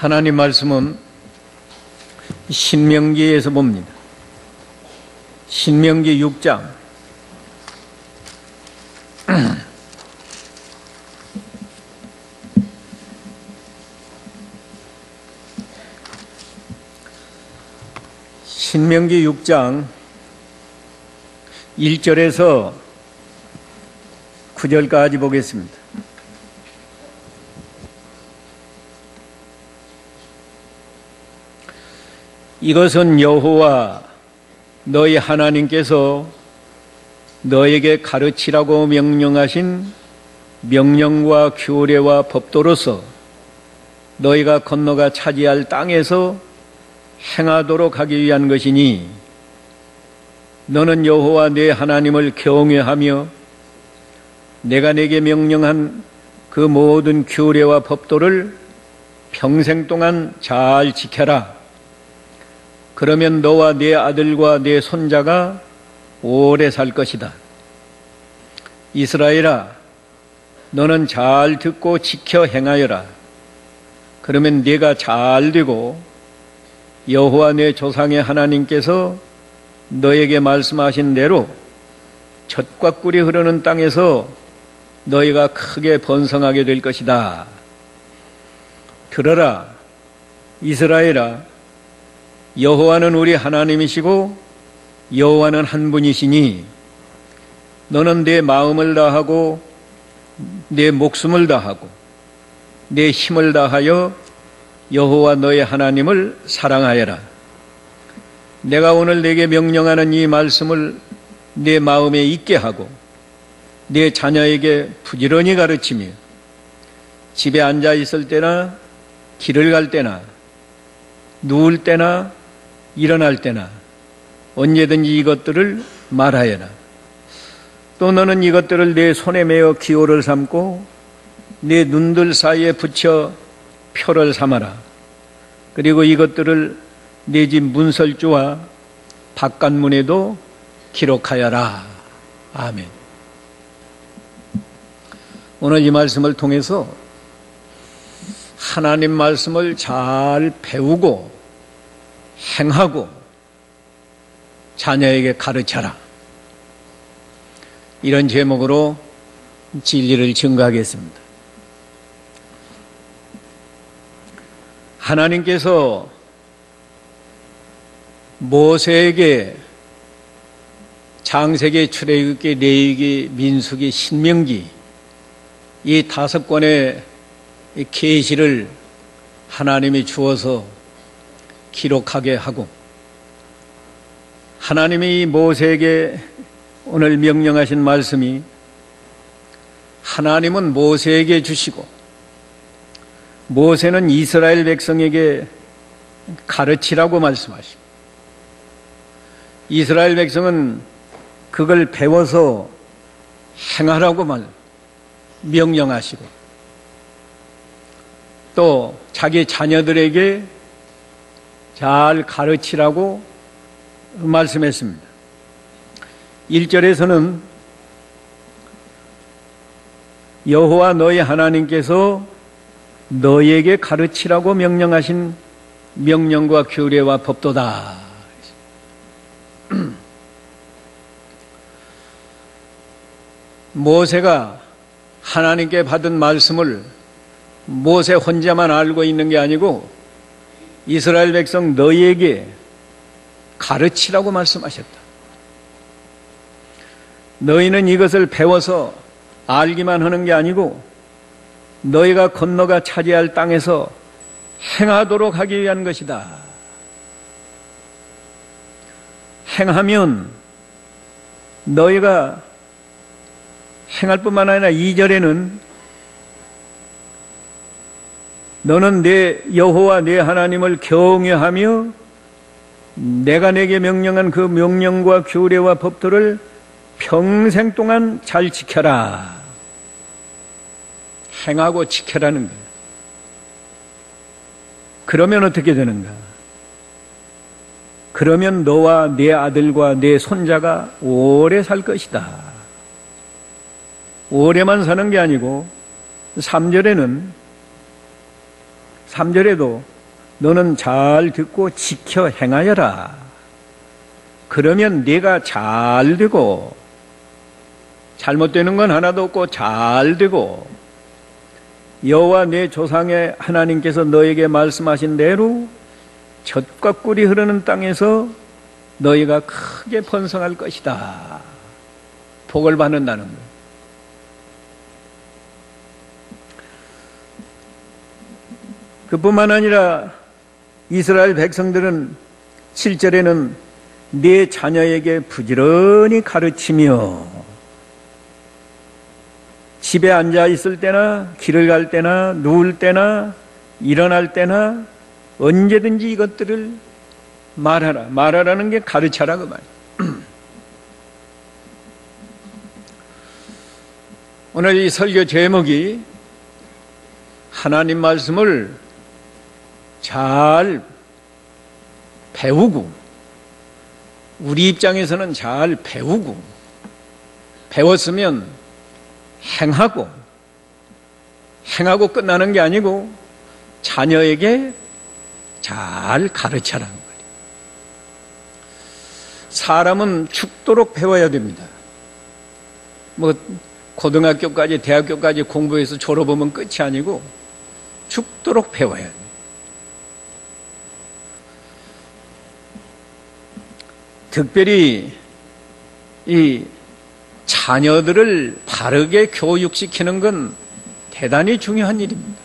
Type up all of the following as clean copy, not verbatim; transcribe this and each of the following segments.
하나님 말씀은 신명기에서 봅니다. 신명기 6장. 신명기 6장 1절에서 9절까지 보겠습니다. 이것은 여호와 너희 하나님께서 너에게 가르치라고 명령하신 명령과 규례와 법도로서 너희가 건너가 차지할 땅에서 행하도록 하기 위한 것이니 너는 여호와 네 하나님을 경외하며 내가 네게 명령한 그 모든 규례와 법도를 평생 동안 잘 지켜라. 그러면 너와 네 아들과 네 손자가 오래 살 것이다. 이스라엘아, 너는 잘 듣고 지켜 행하여라. 그러면 네가 잘 되고 여호와 네 조상의 하나님께서 너에게 말씀하신 대로 젖과 꿀이 흐르는 땅에서 너희가 크게 번성하게 될 것이다. 들어라, 이스라엘아, 여호와는 우리 하나님이시고 여호와는 한 분이시니 너는 내 마음을 다하고 내 목숨을 다하고 내 힘을 다하여 여호와 너의 하나님을 사랑하여라. 내가 오늘 네게 명령하는 이 말씀을 내 마음에 있게 하고 내 자녀에게 부지런히 가르치며 집에 앉아 있을 때나 길을 갈 때나 누울 때나 일어날 때나 언제든지 이것들을 말하여라. 또 너는 이것들을 내 손에 메어 기호를 삼고 내 눈들 사이에 붙여 표를 삼아라. 그리고 이것들을 내 집 문설주와 바깥문에도 기록하여라. 아멘. 오늘 이 말씀을 통해서 하나님 말씀을 잘 배우고 행하고 자녀에게 가르쳐라. 이런 제목으로 진리를 증거하겠습니다. 하나님께서 모세에게 창세기, 출애굽기, 레위기, 민수기, 신명기 이 5권의 계시를 하나님이 주어서 기록하게 하고 하나님이 모세에게 오늘 명령하신 말씀이 하나님은 모세에게 주시고 모세는 이스라엘 백성에게 가르치라고 말씀하시고 이스라엘 백성은 그걸 배워서 행하라고 명령하시고 또 자기 자녀들에게 잘 가르치라고 말씀했습니다. 1절에서는 여호와 너희 하나님께서 너희에게 가르치라고 명령하신 명령과 규례와 법도다. 모세가 하나님께 받은 말씀을 모세 혼자만 알고 있는 게 아니고 이스라엘 백성 너희에게 가르치라고 말씀하셨다. 너희는 이것을 배워서 알기만 하는 게 아니고 너희가 건너가 차지할 땅에서 행하도록 하기 위한 것이다. 행하면 너희가 행할 뿐만 아니라 2절에는 너는 내 여호와 내 하나님을 경외하며 내가 내게 명령한 그 명령과 규례와 법도를 평생 동안 잘 지켜라. 행하고 지켜라는 거예요. 그러면 어떻게 되는가? 그러면 너와 네 아들과 네 손자가 오래 살 것이다. 오래만 사는 게 아니고 3절에도 너는 잘 듣고 지켜 행하여라. 그러면 네가 잘 되고 잘못되는 건 하나도 없고 잘 되고 여호와 내 조상의 하나님께서 너에게 말씀하신 대로 젖과 꿀이 흐르는 땅에서 너희가 크게 번성할 것이다. 복을 받는다는 거예요. 그뿐만 아니라 이스라엘 백성들은 7절에는 네 자녀에게 부지런히 가르치며 집에 앉아 있을 때나 길을 갈 때나 누울 때나 일어날 때나 언제든지 이것들을 말하라. 말하라는 게 가르쳐라 그 말이에요. 오늘 이 설교 제목이 하나님 말씀을 잘 배우고 우리 입장에서는 잘 배우고 배웠으면 행하고 끝나는 게 아니고 자녀에게 잘 가르쳐라는 거예요. 사람은 죽도록 배워야 됩니다. 뭐 고등학교까지 대학교까지 공부해서 졸업하면 끝이 아니고 죽도록 배워야 돼요. 특별히 이 자녀들을 바르게 교육시키는 건 대단히 중요한 일입니다.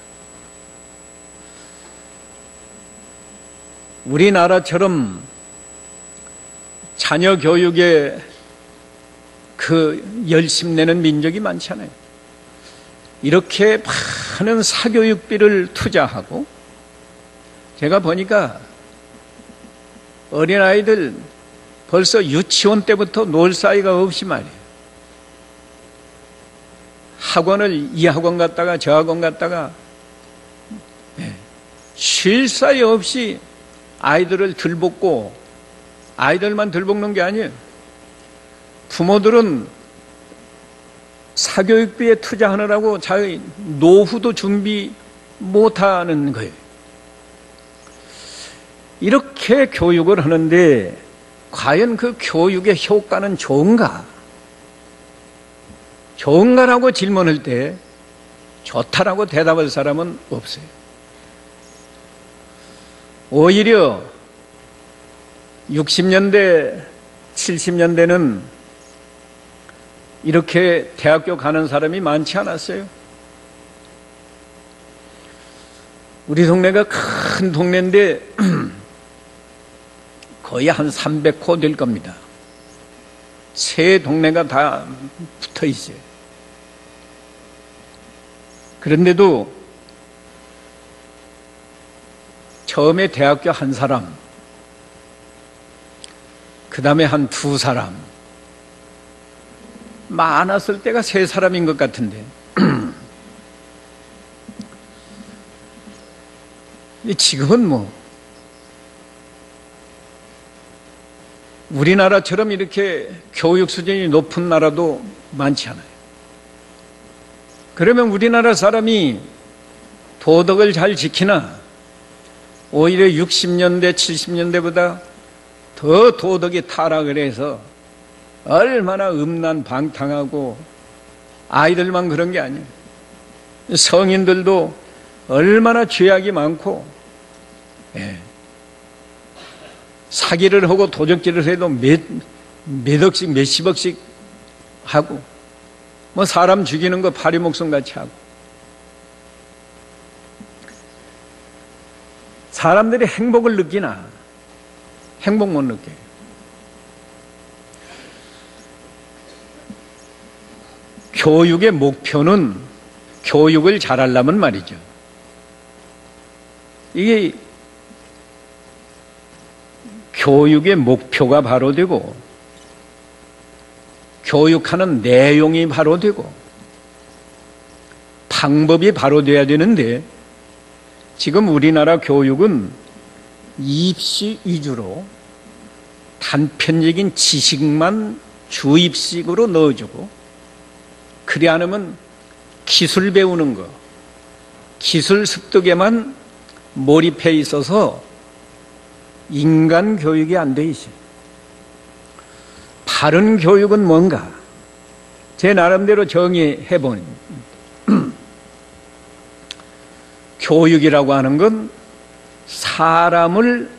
우리나라처럼 자녀 교육에 그 열심 내는 민족이 많지 않아요. 이렇게 많은 사교육비를 투자하고 제가 보니까 어린아이들 벌써 유치원 때부터 놀 사이가 없이 말이에요. 학원을 이 학원 갔다가 저 학원 갔다가 쉴 사이 없이 아이들을 들볶고 아이들만 들볶는 게 아니에요. 부모들은 사교육비에 투자하느라고 자기 노후도 준비 못하는 거예요. 이렇게 교육을 하는데 과연 그 교육의 효과는 좋은가? 좋은가라고 질문할 때 좋다라고 대답할 사람은 없어요. 오히려 60년대, 70년대는 이렇게 대학교 가는 사람이 많지 않았어요. 우리 동네가 큰 동네인데 거의 한 300호 될 겁니다. 세 동네가 다 붙어 있어요. 그런데도 처음에 대학교 한 사람, 그 다음에 한 두 사람, 많았을 때가 세 사람인 것 같은데 지금은 뭐 우리나라처럼 이렇게 교육 수준이 높은 나라도 많지 않아요. 그러면 우리나라 사람이 도덕을 잘 지키나 오히려 60년대, 70년대보다 더 도덕이 타락을 해서 얼마나 음란방탕하고 아이들만 그런 게 아니에요. 성인들도 얼마나 죄악이 많고 사기를 하고 도적질을 해도 몇 억씩 몇십억씩 하고 뭐 사람 죽이는 거 파리 목숨 같이 하고 사람들이 행복을 느끼나? 행복 못 느껴요. 교육의 목표는 교육을 잘하려면 말이죠. 이게 교육의 목표가 바로 되고 교육하는 내용이 바로 되고 방법이 바로 돼야 되는데 지금 우리나라 교육은 입시 위주로 단편적인 지식만 주입식으로 넣어주고 그리 않으면 기술 배우는 거, 기술 습득에만 몰입해 있어서 인간 교육이 안 돼 있어요. 바른 교육은 뭔가? 제 나름대로 정의해 보니 교육이라고 하는 건 사람을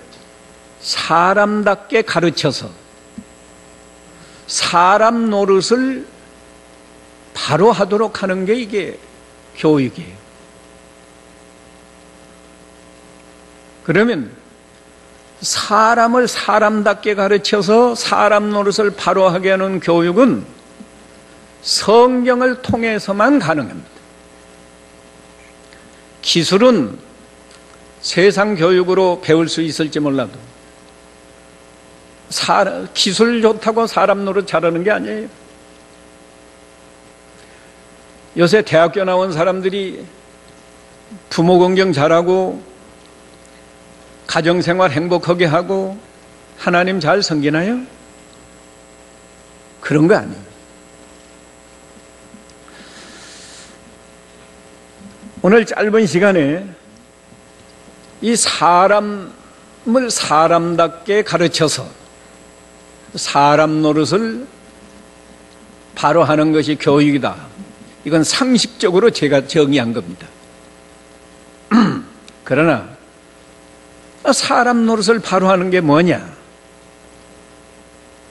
사람답게 가르쳐서 사람 노릇을 바로 하도록 하는 게 이게 교육이에요. 그러면 사람을 사람답게 가르쳐서 사람 노릇을 바로 하게 하는 교육은 성경을 통해서만 가능합니다. 기술은 세상 교육으로 배울 수 있을지 몰라도 기술 좋다고 사람 노릇 잘하는 게 아니에요. 요새 대학교 나온 사람들이 부모 공경 잘하고 가정생활 행복하게 하고 하나님 잘 섬기나요? 그런 거 아니에요. 오늘 짧은 시간에 이 사람을 사람답게 가르쳐서 사람 노릇을 바로 하는 것이 교육이다. 이건 상식적으로 제가 정의한 겁니다. 그러나 사람 노릇을 바로 하는 게 뭐냐?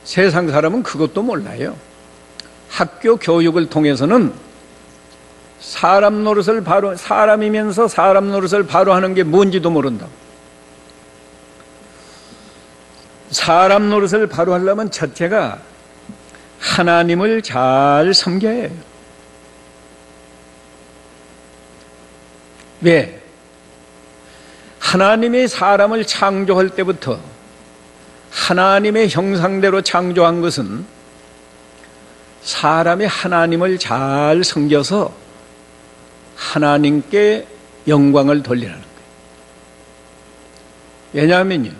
세상 사람은 그것도 몰라요. 학교 교육을 통해서는 사람 노릇을 바로, 사람이면서 사람 노릇을 바로 하는 게 뭔지도 모른다. 사람 노릇을 바로 하려면 첫째가 하나님을 잘 섬겨야 해요. 왜? 하나님이 사람을 창조할 때부터 하나님의 형상대로 창조한 것은 사람이 하나님을 잘 섬겨서 하나님께 영광을 돌리라는 거예요. 왜냐하면요,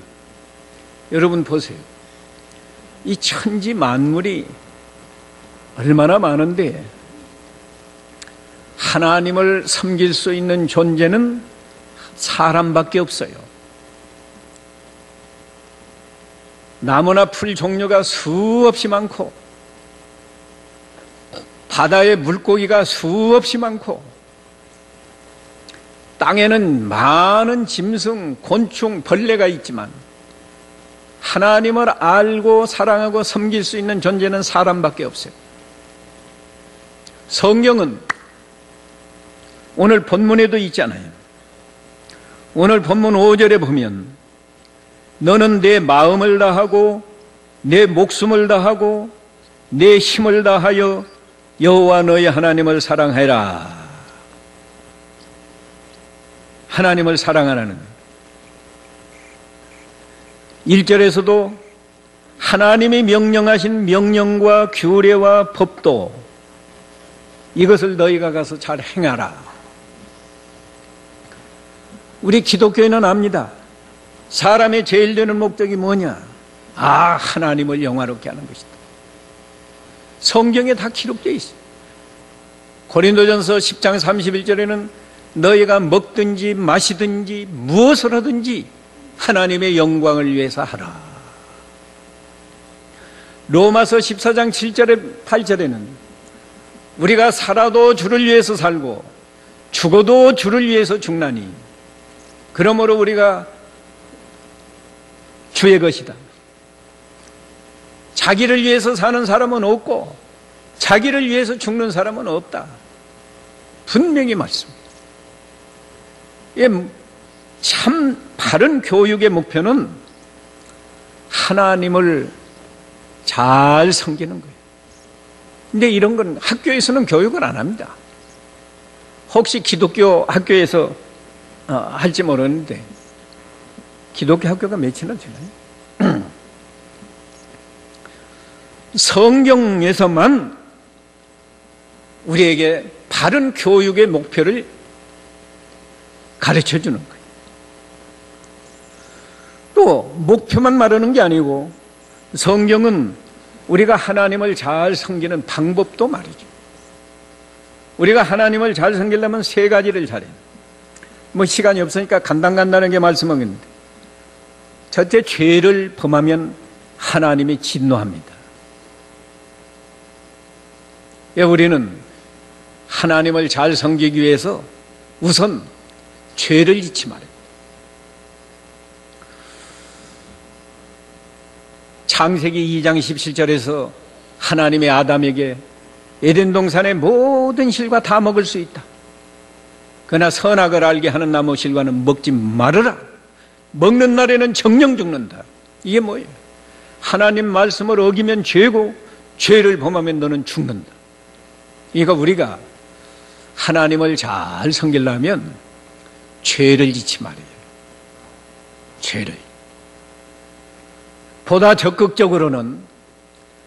여러분 보세요. 이 천지 만물이 얼마나 많은데 하나님을 섬길 수 있는 존재는 사람밖에 없어요. 나무나 풀 종류가 수없이 많고 바다에 물고기가 수없이 많고 땅에는 많은 짐승, 곤충, 벌레가 있지만 하나님을 알고 사랑하고 섬길 수 있는 존재는 사람밖에 없어요. 성경은 오늘 본문에도 있잖아요. 오늘 본문 5절에 보면 너는 내 마음을 다하고 내 목숨을 다하고 내 힘을 다하여 여호와 너희 하나님을 사랑하라. 하나님을 사랑하라는 거예요. 1절에서도 하나님이 명령하신 명령과 규례와 법도 이것을 너희가 가서 잘 행하라. 우리 기독교인은 압니다. 사람의 제일 되는 목적이 뭐냐? 하나님을 영화롭게 하는 것이다. 성경에 다 기록되어 있어요. 고린도전서 10장 31절에는 너희가 먹든지 마시든지 무엇을 하든지 하나님의 영광을 위해서 하라. 로마서 14장 7절에 8절에는 우리가 살아도 주를 위해서 살고 죽어도 주를 위해서 죽나니 그러므로 우리가 주의 것이다. 자기를 위해서 사는 사람은 없고 자기를 위해서 죽는 사람은 없다. 분명히 말씀입니다. 참 바른 교육의 목표는 하나님을 잘 섬기는 거예요. 근데 이런 건 학교에서는 교육을 안 합니다. 혹시 기독교 학교에서 할지 모르는데 기독교 학교가 몇이나 되나요? 성경에서만 우리에게 바른 교육의 목표를 가르쳐 주는 거예요. 또 목표만 말하는 게 아니고 성경은 우리가 하나님을 잘 섬기는 방법도 말이죠. 우리가 하나님을 잘 섬기려면 세 가지를 잘해요. 뭐 시간이 없으니까 간단하게 말씀하겠는데, 첫째, 죄를 범하면 하나님이 진노합니다. 우리는 하나님을 잘 섬기기 위해서 우선 죄를 짓지 말아요. 창세기 2장 17절에서 하나님의 아담에게 에덴 동산의 모든 실과 다 먹을 수 있다. 그러나 선악을 알게 하는 나무 실과는 먹지 말아라. 먹는 날에는 정령 죽는다. 이게 뭐예요? 하나님 말씀을 어기면 죄고, 죄를 범하면 너는 죽는다. 이거 우리가 하나님을 잘 섬기려면 죄를 짓지 말아요. 죄를. 보다 적극적으로는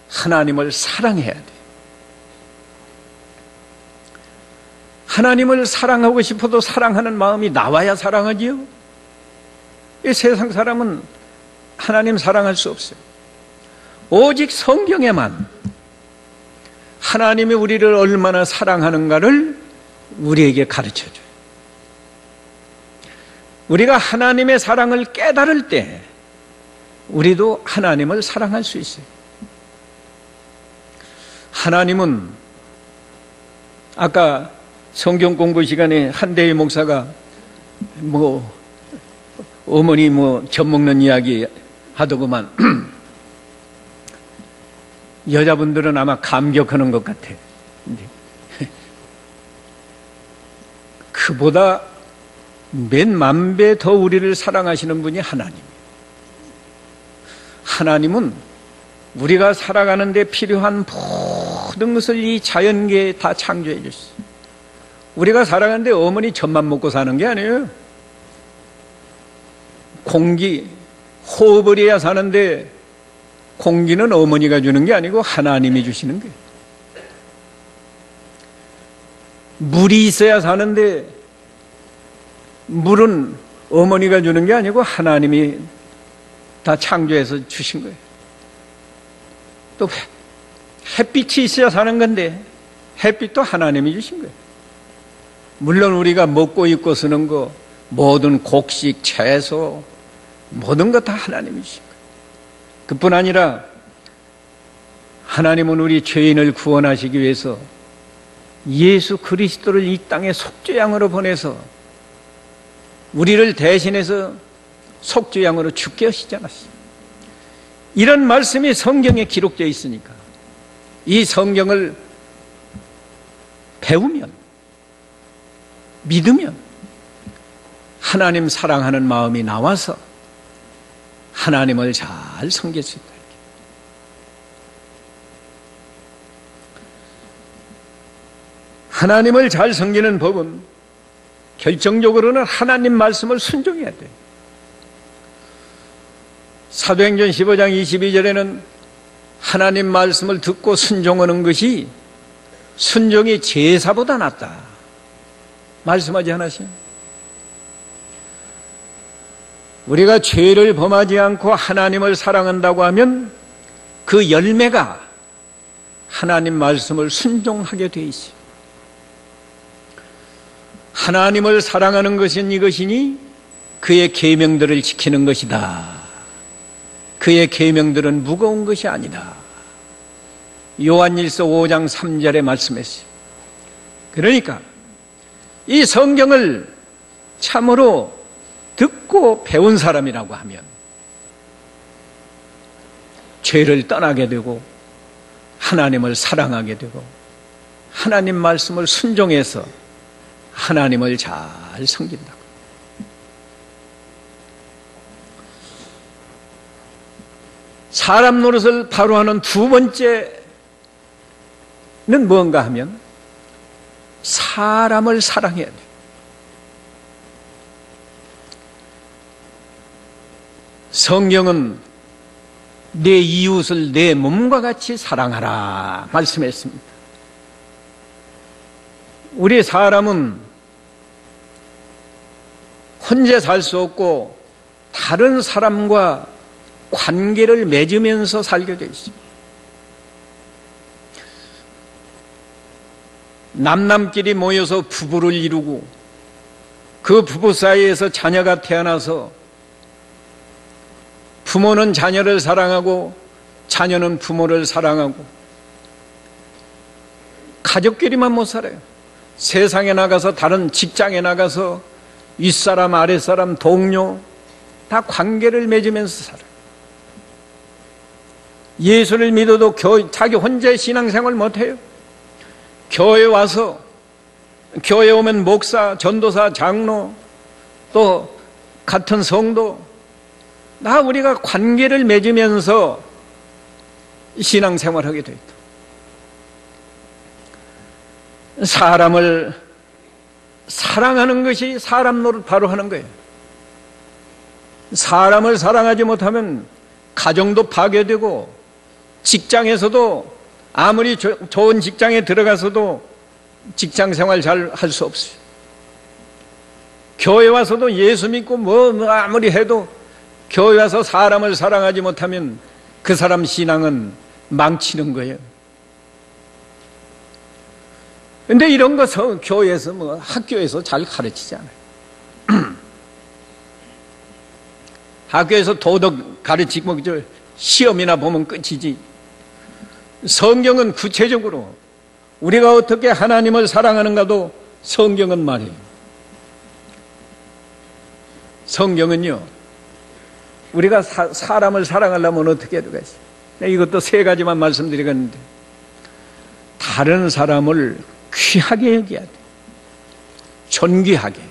하나님을 사랑해야 돼. 하나님을 사랑하고 싶어도 사랑하는 마음이 나와야 사랑하지요. 이 세상 사람은 하나님 사랑할 수 없어요. 오직 성경에만 하나님이 우리를 얼마나 사랑하는가를 우리에게 가르쳐줘요. 우리가 하나님의 사랑을 깨달을 때 우리도 하나님을 사랑할 수 있어요. 하나님은 아까 성경 공부 시간에 한대희 목사가 어머니 젖먹는 이야기 하더구만. 여자분들은 아마 감격하는 것 같아. 그보다 몇 만 배 더 우리를 사랑하시는 분이 하나님이에요. 하나님은 우리가 살아가는 데 필요한 모든 것을 이 자연계에 다 창조해 주셨어요. 우리가 살아가는데 어머니 젖만 먹고 사는 게 아니에요. 공기, 호흡을 해야 사는데 공기는 어머니가 주는 게 아니고 하나님이 주시는 거예요. 물이 있어야 사는데 물은 어머니가 주는 게 아니고 하나님이 다 창조해서 주신 거예요. 또 햇빛이 있어야 사는 건데 햇빛도 하나님이 주신 거예요. 물론 우리가 먹고 입고 쓰는 거, 모든 곡식, 채소, 모든 것 다 하나님이 주신 거예요. 그뿐 아니라 하나님은 우리 죄인을 구원하시기 위해서 예수 그리스도를 이 땅에 속죄양으로 보내서 우리를 대신해서 속죄양으로 죽게 하시지 않았어요. 이런 말씀이 성경에 기록되어 있으니까 이 성경을 배우면, 믿으면 하나님 사랑하는 마음이 나와서 하나님을 잘 섬길 수 있다. 하나님을 잘 섬기는 법은 결정적으로는 하나님 말씀을 순종해야 돼요. 사도행전 15장 22절에는 하나님 말씀을 듣고 순종하는 것이 순종이 제사보다 낫다 말씀하지 않았어요? 우리가 죄를 범하지 않고 하나님을 사랑한다고 하면 그 열매가 하나님 말씀을 순종하게 돼 있어요. 하나님을 사랑하는 것은 이것이니 그의 계명들을 지키는 것이다. 그의 계명들은 무거운 것이 아니다. 요한일서 5장 3절에 말씀했어요. 그러니까 이 성경을 참으로 듣고 배운 사람이라고 하면 죄를 떠나게 되고 하나님을 사랑하게 되고 하나님 말씀을 순종해서 하나님을 잘 섬긴다고. 사람 노릇을 바로 하는 두 번째는 뭔가 하면 사람을 사랑해야 돼. 성경은 내 이웃을 내 몸과 같이 사랑하라 말씀했습니다. 우리 사람은 혼자 살 수 없고 다른 사람과 관계를 맺으면서 살게 돼 있습니다. 남남끼리 모여서 부부를 이루고 그 그 부부 사이에서 자녀가 태어나서 부모는 자녀를 사랑하고 자녀는 부모를 사랑하고 가족끼리만 못 살아요. 세상에 나가서 다른 직장에 나가서 윗사람 아랫사람 동료 다 관계를 맺으면서 살아요. 예수를 믿어도 자기 혼자 신앙생활 못해요. 교회 와서 교회 오면 목사, 전도사, 장로 또 같은 성도 다 우리가 관계를 맺으면서 신앙생활하게 돼 있다. 사람을 사랑하는 것이 사람 노릇 바로 하는 거예요. 사람을 사랑하지 못하면 가정도 파괴되고 직장에서도 아무리 좋은 직장에 들어가서도 직장생활 잘 할 수 없어요. 교회 와서도 예수 믿고 뭐 아무리 해도 교회 와서 사람을 사랑하지 못하면 그 사람 신앙은 망치는 거예요. 근데 이런 거 교회에서 학교에서 잘 가르치지 않아요. 학교에서 도덕 가르치고 시험이나 보면 끝이지. 성경은 구체적으로 우리가 어떻게 하나님을 사랑하는가도 성경은 말이에요. 성경은요, 우리가 사람을 사랑하려면 어떻게 해야 되겠어요? 이것도 세 가지만 말씀드리겠는데, 다른 사람을 귀하게 여겨야 돼. 존귀하게.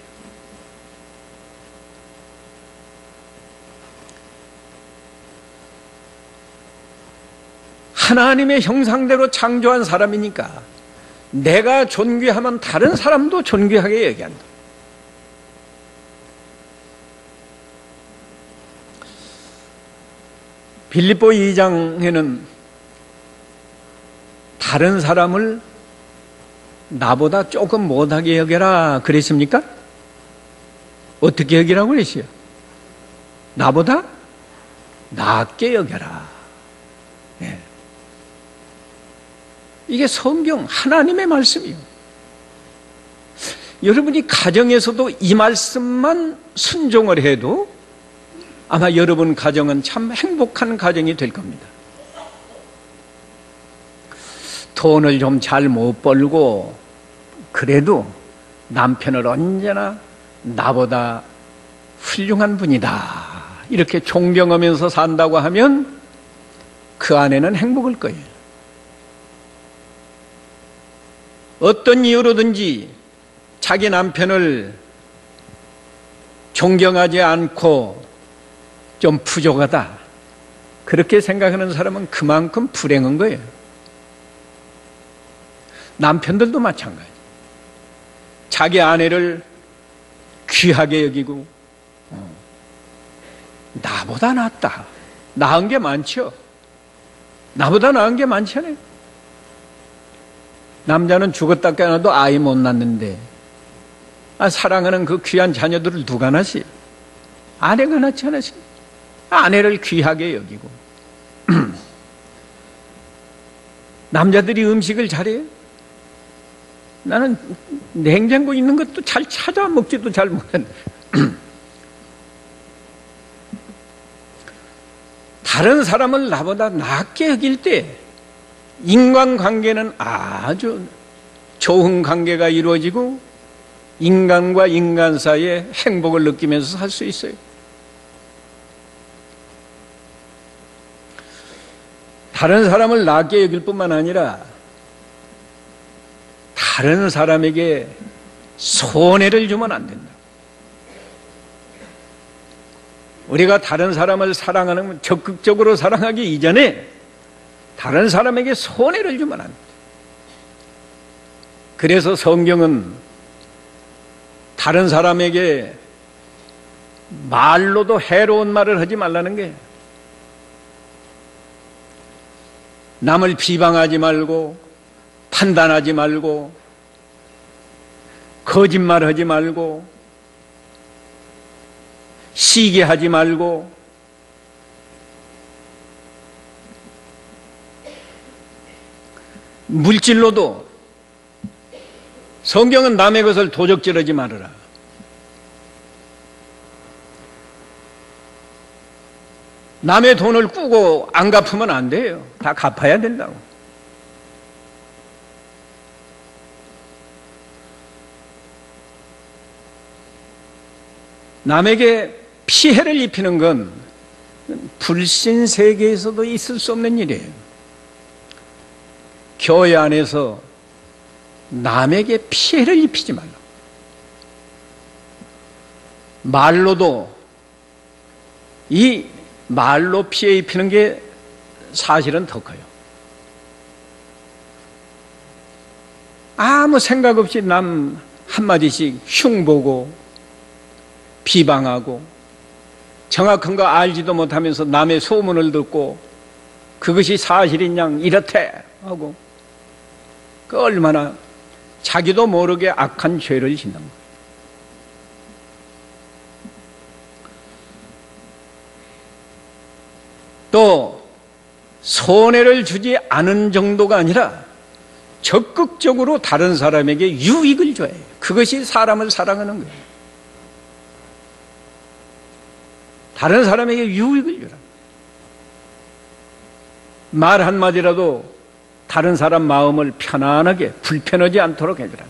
하나님의 형상대로 창조한 사람이니까 내가 존귀하면 다른 사람도 존귀하게 여겨야 한다. 빌립보 2장에는 다른 사람을 나보다 조금 못하게 여겨라 그랬습니까? 어떻게 여기라고 그랬어요? 나보다 낫게 여겨라. 네. 이게 성경 하나님의 말씀이에요. 여러분이 가정에서도 이 말씀만 순종을 해도 아마 여러분 가정은 참 행복한 가정이 될 겁니다. 돈을 좀 잘 못 벌고 그래도 남편을 언제나 나보다 훌륭한 분이다 이렇게 존경하면서 산다고 하면 그 아내는 행복할 거예요. 어떤 이유로든지 자기 남편을 존경하지 않고 좀 부족하다 그렇게 생각하는 사람은 그만큼 불행한 거예요. 남편들도 마찬가지. 자기 아내를 귀하게 여기고 나보다 낫다. 나은 게 많죠. 나보다 나은 게 많잖아요. 남자는 죽었다 깨어나도 아이 못 낳는데 사랑하는 그 귀한 자녀들을 누가 낳지? 아내가 낳지 않았습니까? 아내를 귀하게 여기고 남자들이 음식을 잘해요? 나는 냉장고 있는 것도 잘 찾아 먹지도 잘 못하는데 다른 사람을 나보다 낫게 여길 때 인간관계는 아주 좋은 관계가 이루어지고 인간과 인간 사이에 행복을 느끼면서 살 수 있어요. 다른 사람을 낫게 여길 뿐만 아니라 다른 사람에게 손해를 주면 안 된다. 우리가 다른 사람을 사랑하는 적극적으로 사랑하기 이전에 다른 사람에게 손해를 주면 안 된다. 그래서 성경은 다른 사람에게 말로도 해로운 말을 하지 말라는 거예요. 남을 비방하지 말고 판단하지 말고 거짓말하지 말고 시기하지 말고 물질로도 성경은 남의 것을 도적질하지 말아라. 남의 돈을 꾸고 안 갚으면 안 돼요. 다 갚아야 된다고. 남에게 피해를 입히는 건 불신 세계에서도 있을 수 없는 일이에요. 교회 안에서 남에게 피해를 입히지 말라. 말로도 이 말로 피해 입히는 게 사실은 더 커요. 아무 생각 없이 남 한마디씩 흉보고 비방하고 정확한 거 알지도 못하면서 남의 소문을 듣고 그것이 사실인 양 이렇대 하고 그 얼마나 자기도 모르게 악한 죄를 짓는 거예요. 또 손해를 주지 않은 정도가 아니라 적극적으로 다른 사람에게 유익을 줘야 해요. 그것이 사람을 사랑하는 거예요. 다른 사람에게 유익을 주라. 말 한마디라도 다른 사람 마음을 편안하게 불편하지 않도록 해주라.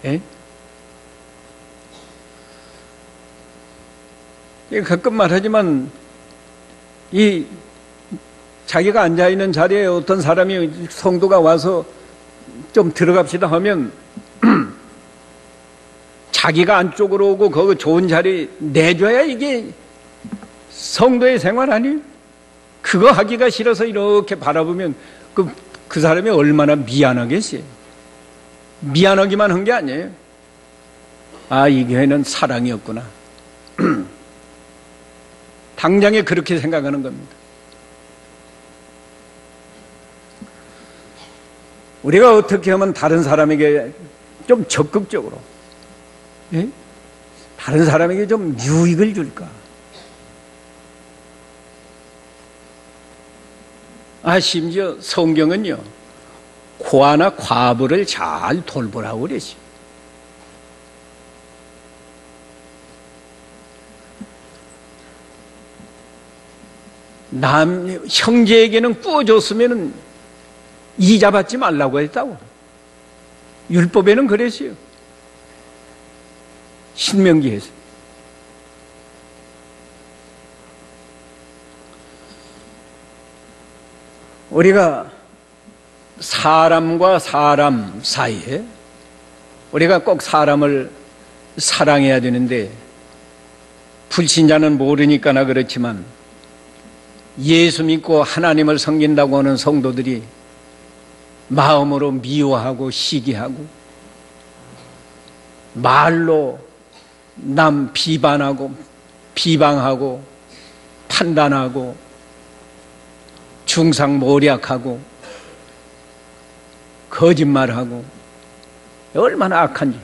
예? 가끔 말하지만 이 자기가 앉아있는 자리에 어떤 사람이 성도가 와서 좀 들어갑시다 하면 자기가 안쪽으로 오고 그 좋은 자리 내줘야 이게 성도의 생활 아니에요? 그거 하기가 싫어서 이렇게 바라보면 그 사람이 얼마나 미안하겠어요. 미안하기만 한 게 아니에요. 아, 이 교회는 사랑이었구나. 당장에 그렇게 생각하는 겁니다. 우리가 어떻게 하면 다른 사람에게 좀 적극적으로, 예? 다른 사람에게 좀 유익을 줄까? 심지어 성경은요, 고아나 과부를 잘 돌보라고 그러지. 형제에게는 꾸어줬으면 이자 받지 말라고 했다고. 율법에는 그랬어요. 신명기에서. 우리가 사람과 사람 사이에 우리가 꼭 사람을 사랑해야 되는데 불신자는 모르니까나 그렇지만 예수 믿고 하나님을 섬긴다고 하는 성도들이 마음으로 미워하고 시기하고 말로 남 비방하고 판단하고 중상모략하고 거짓말하고 얼마나 악한지.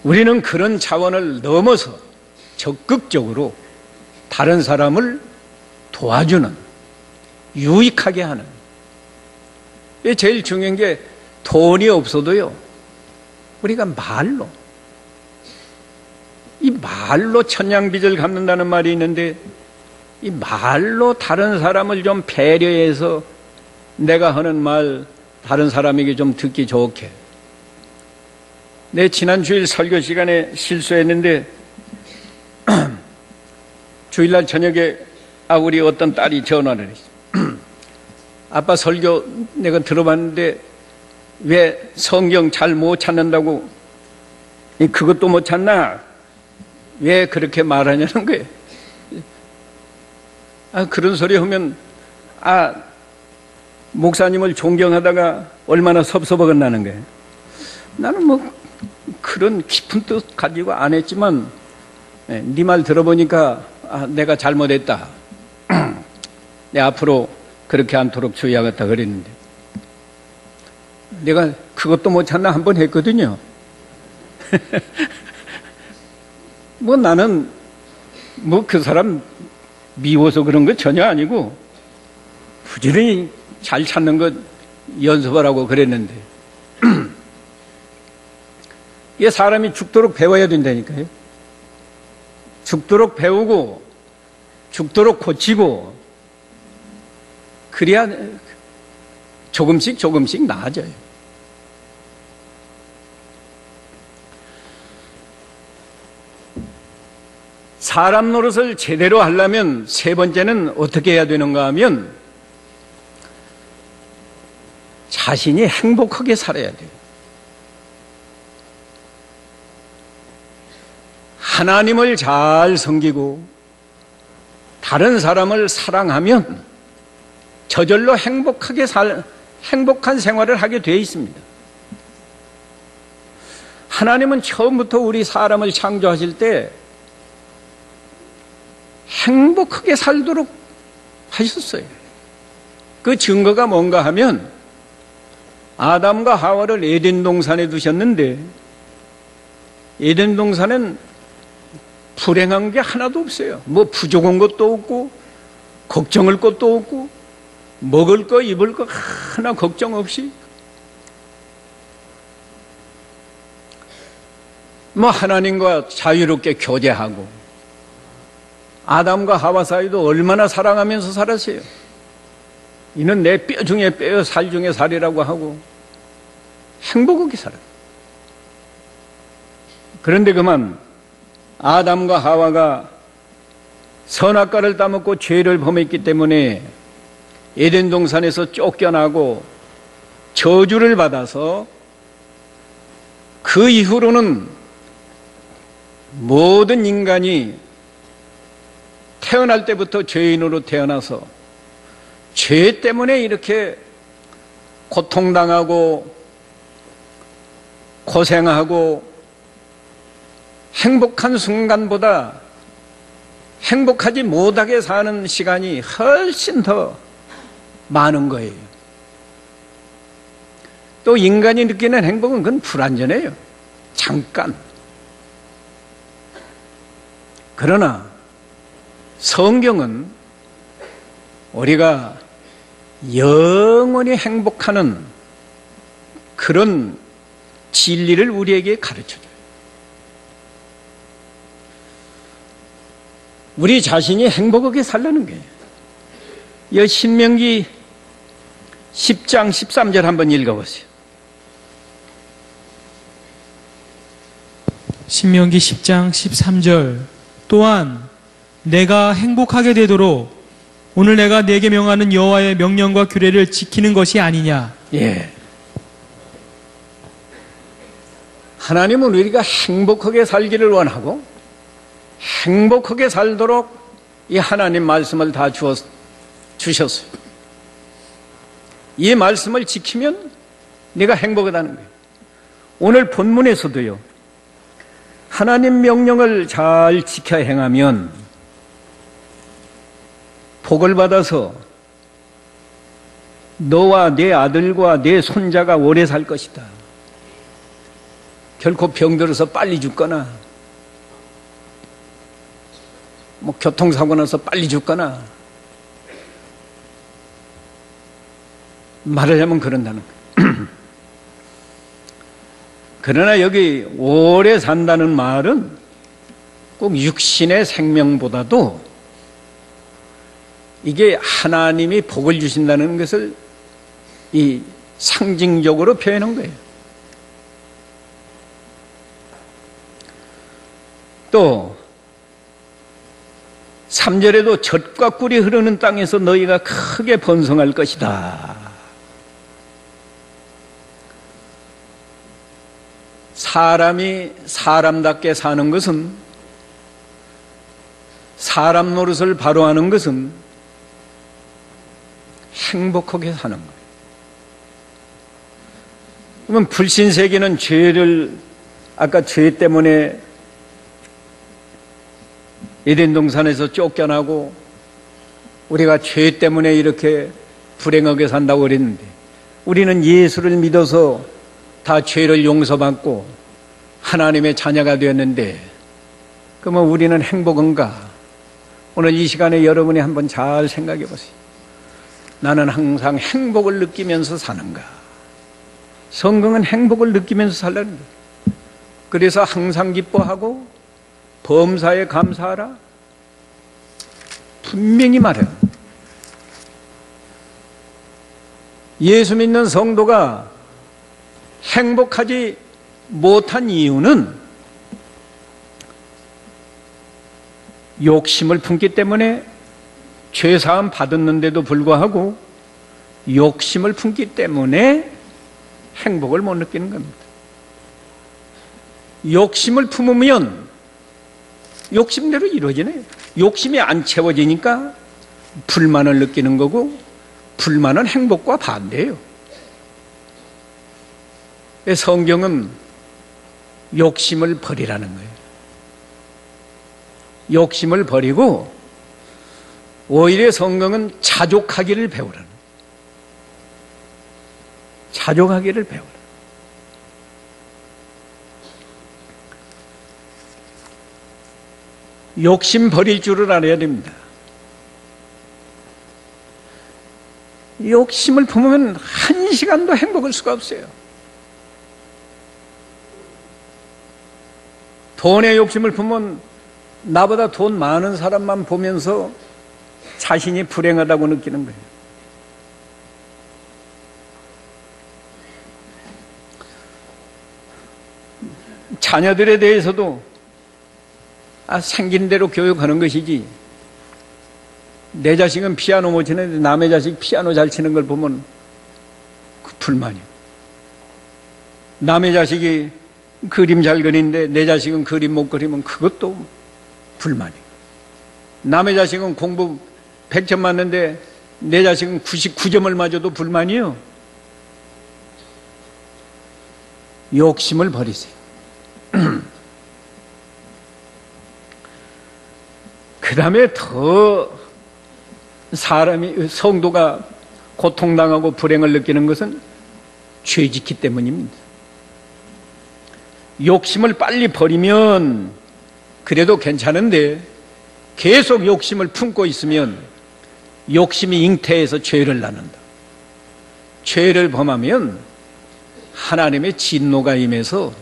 우리는 그런 차원을 넘어서 적극적으로 다른 사람을 도와주는, 유익하게 하는. 제일 중요한 게 돈이 없어도요, 우리가 말로, 이 말로 천냥빚을 갚는다는 말이 있는데 이 말로 다른 사람을 좀 배려해서 내가 하는 말 다른 사람에게 좀 듣기 좋게. 내 지난 주일 설교 시간에 실수했는데 주일날 저녁에 우리 어떤 딸이 전화를 했어. 아빠 설교 내가 들어봤는데 왜 성경 잘 못 찾는다고, 그것도 못 찾나? 왜 그렇게 말하냐는 거예요. 그런 소리 하면 목사님을 존경하다가 얼마나 섭섭하겠나는 거예요. 나는 뭐 그런 깊은 뜻 가지고 안 했지만 네 말 들어보니까 내가 잘못했다. 내 앞으로 그렇게 않도록 주의하겠다 그랬는데 내가 그것도 못 찾나 한번 했거든요. 뭐 나는 뭐 그 사람 미워서 그런 거 전혀 아니고 부지런히 잘 찾는 것 연습하라고 그랬는데 이게 사람이 죽도록 배워야 된다니까요. 죽도록 배우고 죽도록 고치고 그래야 조금씩 조금씩 나아져요. 사람 노릇을 제대로 하려면 세 번째는 어떻게 해야 되는가 하면 자신이 행복하게 살아야 돼요. 하나님을 잘 섬기고 다른 사람을 사랑하면 저절로 행복한 생활을 하게 되어 있습니다. 하나님은 처음부터 우리 사람을 창조하실 때 행복하게 살도록 하셨어요. 그 증거가 뭔가 하면 아담과 하와를 에덴 동산에 두셨는데 에덴 동산은 불행한 게 하나도 없어요. 뭐 부족한 것도 없고 걱정할 것도 없고 먹을 거 입을 거 하나 걱정 없이 뭐 하나님과 자유롭게 교제하고 아담과 하와 사이도 얼마나 사랑하면서 살았어요. 이는 내 뼈 중에 뼈요 살 중에 살이라고 하고 행복하게 살아요. 그런데 그만 아담과 하와가 선악과를 따먹고 죄를 범했기 때문에 에덴 동산에서 쫓겨나고 저주를 받아서 그 이후로는 모든 인간이 태어날 때부터 죄인으로 태어나서 죄 때문에 이렇게 고통당하고 고생하고 행복한 순간보다 행복하지 못하게 사는 시간이 훨씬 더 많은 거예요. 또 인간이 느끼는 행복은 그건 불완전해요. 잠깐. 그러나 성경은 우리가 영원히 행복하는 그런 진리를 우리에게 가르쳐줘요. 우리 자신이 행복하게 살라는 거예요. 이 신명기 10장 13절 한번 읽어보세요. 신명기 10장 13절 또한 내가 행복하게 되도록 오늘 내가 네게 명하는 여호와의 명령과 규례를 지키는 것이 아니냐. 예. 하나님은 우리가 행복하게 살기를 원하고 행복하게 살도록 이 하나님 말씀을 다 주셨어요. 이 말씀을 지키면 네가 행복하다는 거예요. 오늘 본문에서도요. 하나님 명령을 잘 지켜 행하면 복을 받아서 너와 네 아들과 네 손자가 오래 살 것이다. 결코 병들어서 빨리 죽거나 뭐 교통사고 나서 빨리 죽거나 말하자면 그런다는 거예요. 그러나 여기 오래 산다는 말은 꼭 육신의 생명보다도 이게 하나님이 복을 주신다는 것을 이 상징적으로 표현한 거예요. 또 3절에도 젖과 꿀이 흐르는 땅에서 너희가 크게 번성할 것이다. 사람이 사람답게 사는 것은, 사람 노릇을 바로 하는 것은 행복하게 사는 거예요. 그러면 불신세계는 죄를, 아까 죄 때문에 에덴 동산에서 쫓겨나고 우리가 죄 때문에 이렇게 불행하게 산다고 그랬는데, 우리는 예수를 믿어서 다 죄를 용서받고 하나님의 자녀가 되었는데, 그러면 우리는 행복한가? 오늘 이 시간에 여러분이 한번 잘 생각해 보세요. 나는 항상 행복을 느끼면서 사는가? 성경은 행복을 느끼면서 살라는 거예요. 그래서 항상 기뻐하고 범사에 감사하라. 분명히 말해요. 예수 믿는 성도가 행복하지 못한 이유는 욕심을 품기 때문에 죄사함 받았는데도 불구하고 욕심을 품기 때문에 행복을 못 느끼는 겁니다. 욕심을 품으면 욕심대로 이루어지네요. 욕심이 안 채워지니까 불만을 느끼는 거고, 불만은 행복과 반대예요. 성경은 욕심을 버리라는 거예요. 욕심을 버리고 오히려 성경은 자족하기를 배우라는 거예요. 자족하기를 배우라. 욕심 버릴 줄을 알아야 됩니다. 욕심을 품으면 한 시간도 행복할 수가 없어요. 돈에 욕심을 품으면 나보다 돈 많은 사람만 보면서 자신이 불행하다고 느끼는 거예요. 자녀들에 대해서도 생긴 대로 교육하는 것이지, 내 자식은 피아노 못 치는데 남의 자식 피아노 잘 치는 걸 보면 그 불만이에요. 남의 자식이 그림 잘 그리는데 내 자식은 그림 못 그리면 그것도 불만이에요. 남의 자식은 공부 100점 맞는데 내 자식은 99점을 맞아도 불만이에요. 욕심을 버리세요. 그 다음에 더 성도가 고통당하고 불행을 느끼는 것은 죄짓기 때문입니다. 욕심을 빨리 버리면 그래도 괜찮은데 계속 욕심을 품고 있으면 욕심이 잉태해서 죄를 낳는다. 죄를 범하면 하나님의 진노가 임해서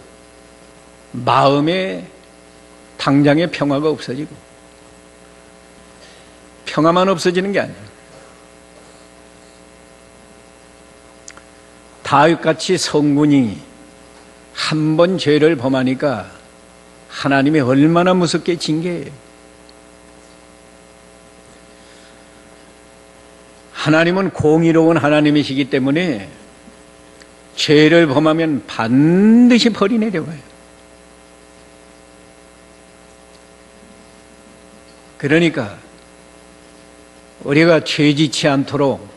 마음의 당장의 평화가 없어지고, 평화만 없어지는 게 아니에요. 다윗같이 성군이 한 번 죄를 범하니까 하나님이 얼마나 무섭게 징계해요. 하나님은 공의로운 하나님이시기 때문에 죄를 범하면 반드시 벌이 내려와요. 그러니까 우리가 죄짓지 않도록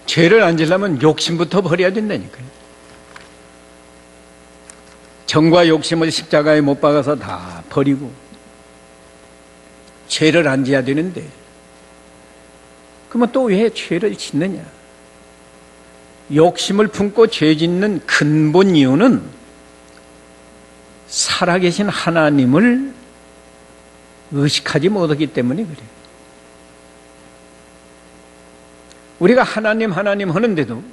죄를 안 지려면 욕심부터 버려야 된다니까요. 정과 욕심을 십자가에 못 박아서 다 버리고 죄를 안 지어야 되는데, 그러면 또 왜 죄를 짓느냐? 욕심을 품고 죄 짓는 근본 이유는 살아계신 하나님을 의식하지 못하기 때문에 그래요. 우리가 하나님 하는데도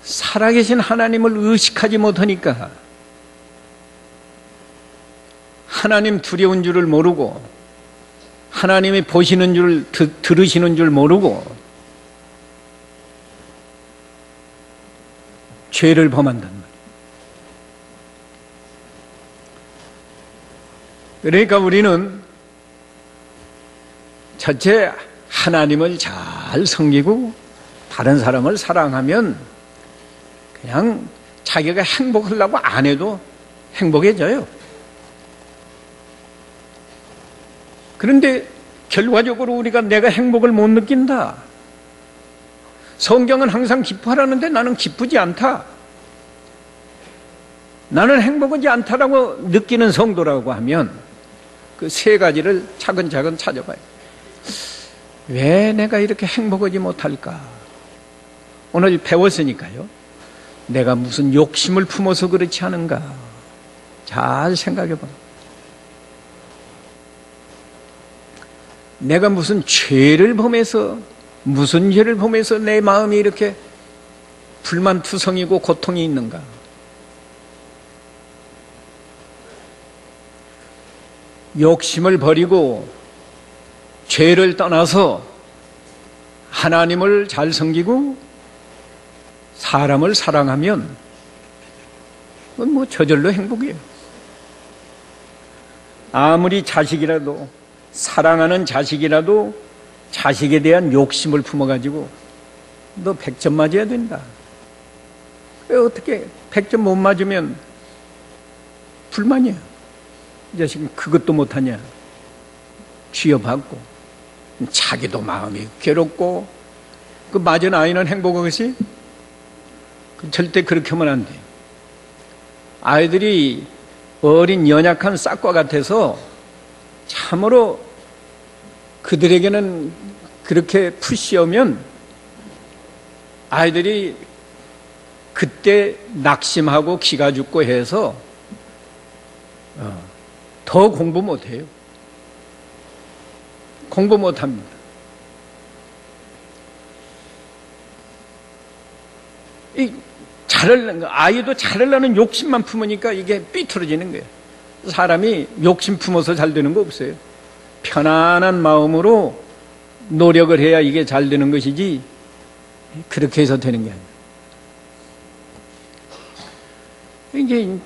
살아계신 하나님을 의식하지 못하니까 하나님 두려운 줄을 모르고, 하나님이 보시는 줄, 들으시는 줄 모르고 죄를 범한단 말이에요. 그러니까 우리는 첫째, 하나님을 잘 섬기고 다른 사람을 사랑하면 그냥 자기가 행복하려고 안 해도 행복해져요. 그런데 결과적으로 우리가 내가 행복을 못 느낀다. 성경은 항상 기뻐하라는데 나는 기쁘지 않다. 나는 행복하지 않다라고 느끼는 성도라고 하면 그 세 가지를 차근차근 찾아봐요. 왜 내가 이렇게 행복하지 못할까? 오늘 배웠으니까요. 내가 무슨 욕심을 품어서 그렇지 않은가? 잘 생각해 봐. 내가 무슨 죄를 범해서 내 마음이 이렇게 불만투성이고 고통이 있는가? 욕심을 버리고 죄를 떠나서 하나님을 잘 섬기고 사람을 사랑하면 그건 뭐 저절로 행복이에요. 아무리 자식이라도, 사랑하는 자식이라도 자식에 대한 욕심을 품어가지고 너 100점 맞아야 된다. 왜 어떻게 100점 못 맞으면 불만이야. 이 자식은 그것도 못하냐. 쥐어받고 자기도 마음이 괴롭고 그 맞은 아이는 행복한 것이 절대 그렇게 하면 안 돼요. 아이들이 어린 연약한 싹과 같아서 참으로 그들에게는 그렇게 푸시하면 아이들이 그때 낙심하고 기가 죽고 해서 더 공부 못해요. 공부 못합니다. 아이도 잘하려는 욕심만 품으니까 이게 삐뚤어지는 거예요. 사람이 욕심 품어서 잘 되는 거 없어요. 편안한 마음으로 노력을 해야 이게 잘 되는 것이지 그렇게 해서 되는 게 아니에요. 이게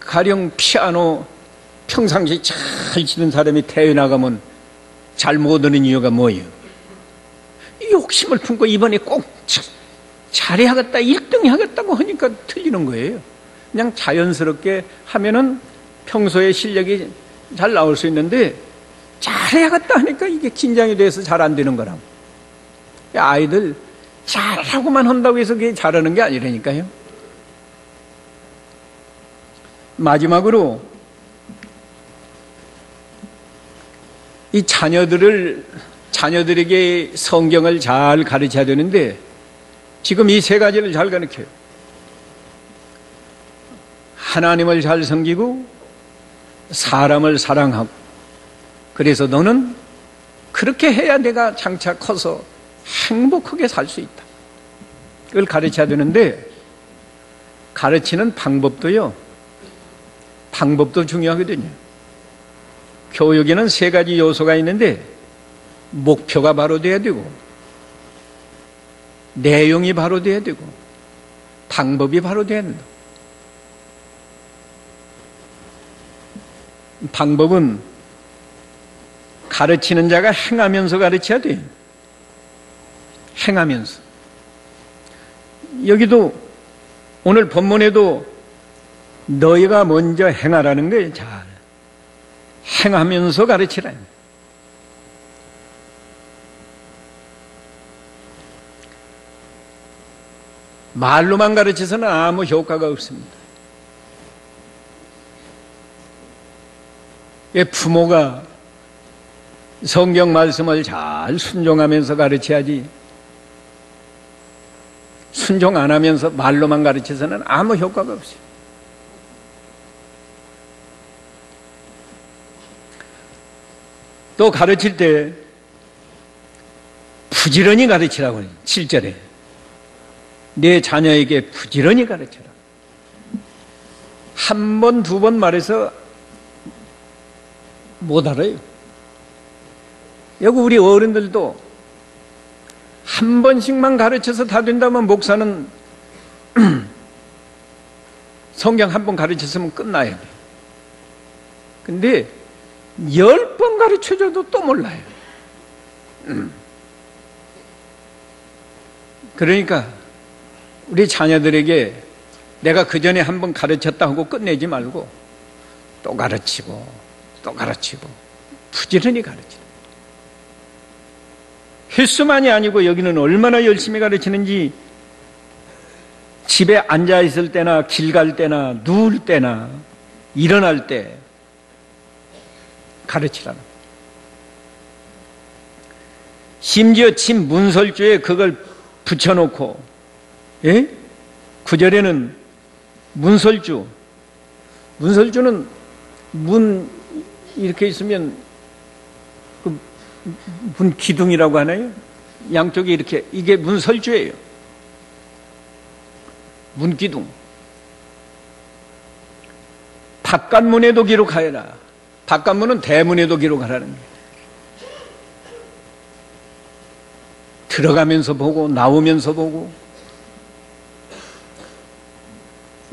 가령 피아노 평상시 잘 치는 사람이 대회 나가면 잘 못 오는 이유가 뭐예요? 욕심을 품고 이번에 꼭 잘해야겠다, 1등 하겠다고 하니까 틀리는 거예요. 그냥 자연스럽게 하면은 평소에 실력이 잘 나올 수 있는데 잘해야겠다 하니까 이게 긴장이 돼서 잘 안 되는 거라고. 아이들 잘하고만 한다고 해서 그게 잘하는 게 아니라니까요. 마지막으로 이 자녀들에게 성경을 잘 가르쳐야 되는데 지금 이 세 가지를 잘 가르쳐요. 하나님을 잘 섬기고 사람을 사랑하고 그래서 너는 그렇게 해야 내가 장차 커서 행복하게 살 수 있다. 그걸 가르쳐야 되는데 가르치는 방법도 중요하거든요. 교육에는 세 가지 요소가 있는데 목표가 바로 돼야 되고 내용이 바로 돼야 되고 방법이 바로 돼야 된다. 방법은 가르치는 자가 행하면서 가르쳐야 돼요. 행하면서. 여기도 오늘 본문에도 너희가 먼저 행하라는 거예요. 잘 행하면서 가르치라. 말로만 가르쳐서는 아무 효과가 없습니다. 부모가 성경 말씀을 잘 순종하면서 가르쳐야지 순종 안 하면서 말로만 가르쳐서는 아무 효과가 없어요. 또 가르칠 때 부지런히 가르치라고 해요. 7절에 내 자녀에게 부지런히 가르쳐라. 한 번, 두 번 말해서 못 알아요. 여기 우리 어른들도 한 번씩만 가르쳐서 다 된다면 목사는 성경 한 번 가르쳤으면 끝나야 돼요. 근데 10번 가르쳐줘도 또 몰라요. 그러니까 우리 자녀들에게 내가 그 전에 한 번 가르쳤다 하고 끝내지 말고 또 가르치고 또 가르치고 부지런히 가르치라. 횟수만이 아니고 여기는 얼마나 열심히 가르치는지 집에 앉아 있을 때나 길 갈 때나 누울 때나 일어날 때 가르치라. 심지어 집 문설주에 그걸 붙여놓고 9절에는 문설주는 문 이렇게 있으면 그 문 기둥이라고 하나요? 양쪽에 이렇게 이게 문설주예요. 문기둥. 바깥문에도 기록하여라. 바깥문은 대문에도 기록하라는 거예요. 들어가면서 보고 나오면서 보고.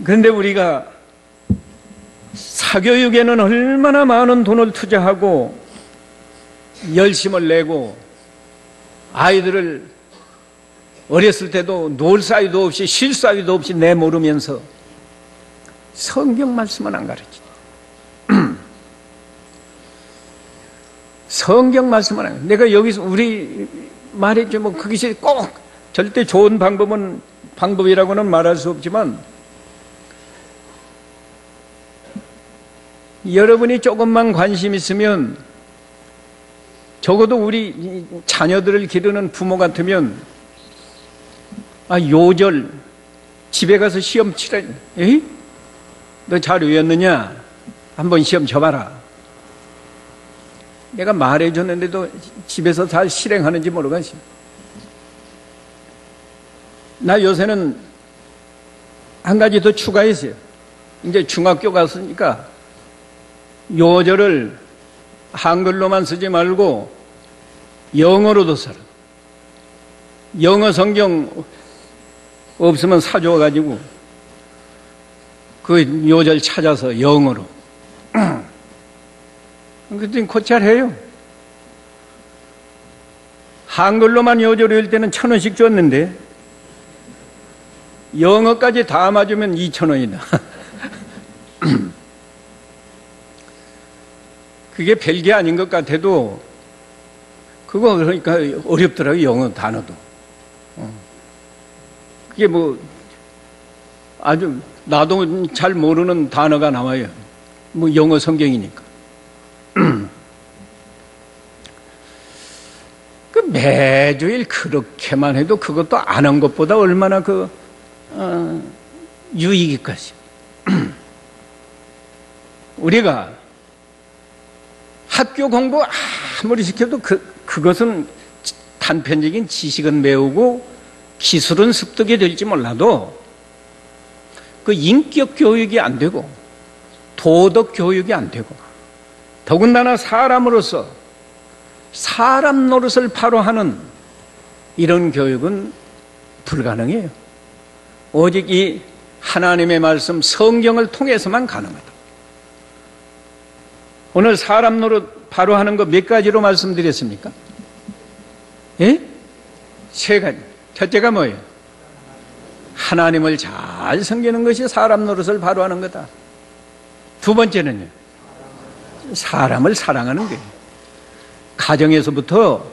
그런데 우리가 사교육에는 얼마나 많은 돈을 투자하고 열심을 내고 아이들을 어렸을 때도 놀 사이도 없이 쉴 사이도 없이 내모르면서 성경 말씀은 안 가르치죠. 성경 말씀은 안 가르치죠. 내가 여기서 우리 말했죠. 뭐 그것이 꼭 절대 좋은 방법이라고는 말할 수 없지만 여러분이 조금만 관심 있으면 적어도 우리 자녀들을 기르는 부모 같으면 요절 집에 가서 시험 치라. 에이? 너 잘 외웠느냐? 한번 시험 쳐봐라. 내가 말해줬는데도 집에서 잘 실행하는지 모르겠어요. 나 요새는 한 가지 더 추가했어요. 이제 중학교 갔으니까 요절을 한글로만 쓰지 말고 영어로도 써라. 영어 성경 없으면 사줘가지고 그 요절 찾아서 영어로. 그랬더니 곧잘 해요. 한글로만 요절 외울 때는 1,000원씩 줬는데 영어까지 다 맞으면 2,000원이다. 그게 별게 아닌 것 같아도 그거 그러니까 어렵더라고요. 영어 단어도. 그게 뭐 아주 나도 잘 모르는 단어가 나와요. 뭐 영어 성경이니까. 그 매주일 그렇게만 해도 그것도 안 한 것보다 얼마나 유익일까지. 우리가 학교 공부 아무리 시켜도 그것은 단편적인 지식은 배우고 기술은 습득이 될지 몰라도 그 인격 교육이 안 되고 도덕 교육이 안 되고 더군다나 사람으로서 사람 노릇을 바로 하는 이런 교육은 불가능해요. 오직 이 하나님의 말씀 성경을 통해서만 가능하다. 오늘 사람 노릇 바로 하는 거 몇 가지로 말씀드렸습니까? 예? 3가지. 첫째가 뭐예요? 하나님을 잘 섬기는 것이 사람 노릇을 바로 하는 거다. 2번째는요? 사람을 사랑하는 거예요. 가정에서부터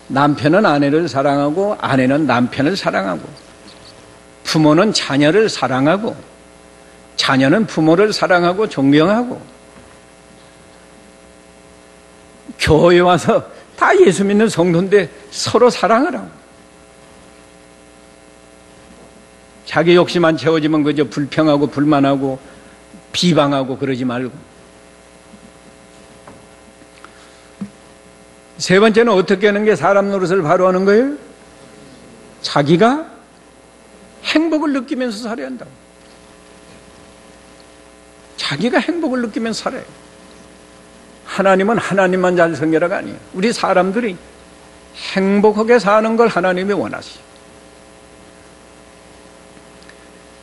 남편은 아내를 사랑하고 아내는 남편을 사랑하고 부모는 자녀를 사랑하고 자녀는 부모를 사랑하고 존경하고 교회 와서 다 예수 믿는 성도인데 서로 사랑을 하고 자기 욕심만 채워지면 그저 불평하고 불만하고 비방하고 그러지 말고 3번째는 어떻게 하는 게 사람 노릇을 바로 하는 거예요? 자기가 행복을 느끼면서 살아야 한다고. 자기가 행복을 느끼면서 살아요. 하나님은 하나님만 잘 섬기라가 아니에요. 우리 사람들이 행복하게 사는 걸 하나님이 원하시죠.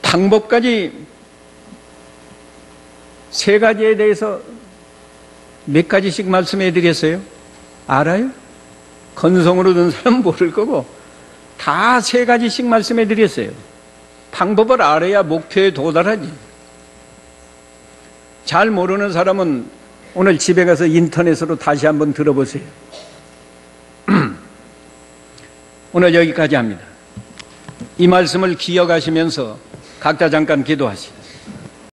방법까지 3가지에 대해서 몇 가지씩 말씀해 드렸어요? 알아요? 건성으로 든 사람은 모를 거고 다 3가지씩 말씀해 드렸어요. 방법을 알아야 목표에 도달하지. 잘 모르는 사람은 오늘 집에 가서 인터넷으로 다시 한번 들어보세요. 오늘 여기까지 합니다. 이 말씀을 기억하시면서 각자 잠깐 기도하시죠.